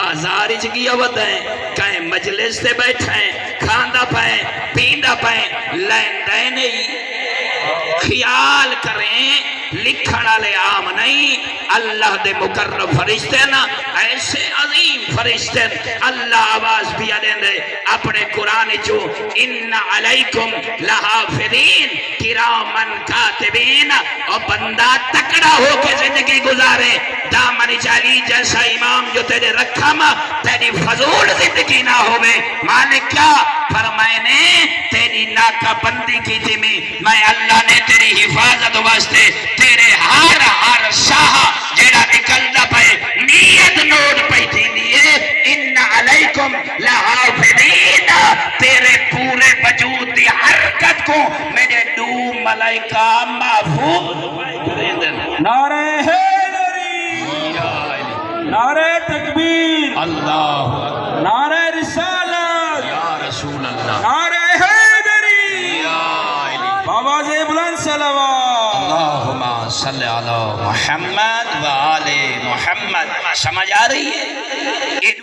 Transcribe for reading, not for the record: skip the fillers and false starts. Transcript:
بازار گیا ہوتا ہے کہیں مجلس سے بیٹھیں کھانا پائیں پینا پائیں لین دین خیال کریں لکھن والے عام نہیں اللہ دے مقرب فرشتے نا ایسے عظیم فرشتے اللہ آواز بھی دیں دے اپنے قرآن جو ان علیکم لحافظین کرامن کاتبین اور بندہ تکڑا ہو کے زندگی گزارے دامن چالی جیسا امام جو تیرے رکھا ماں تیری فضول زندگی نہ ہوئے مالک کیا فرمائنے تیری ناکہ بندی کی تھی میں اللہ نے تیری حفاظت واسطے تیرے ہر شاہ جیڑا نکلنا پائے نیت نوٹ پہ تھی لیے ان علیکم لحافظین تیرے پورے وجود دی حرکت کو میرے دو ملائکہ محفوظ نعرہ حیدری نعرہ تکبیر اللہ نعرہ رسالت یا رسول اللہ نعرہ حیدری یا بابا سے بلند صلوات اللہم صلی علی محمد و آل محمد سمجھ آ رہی ہے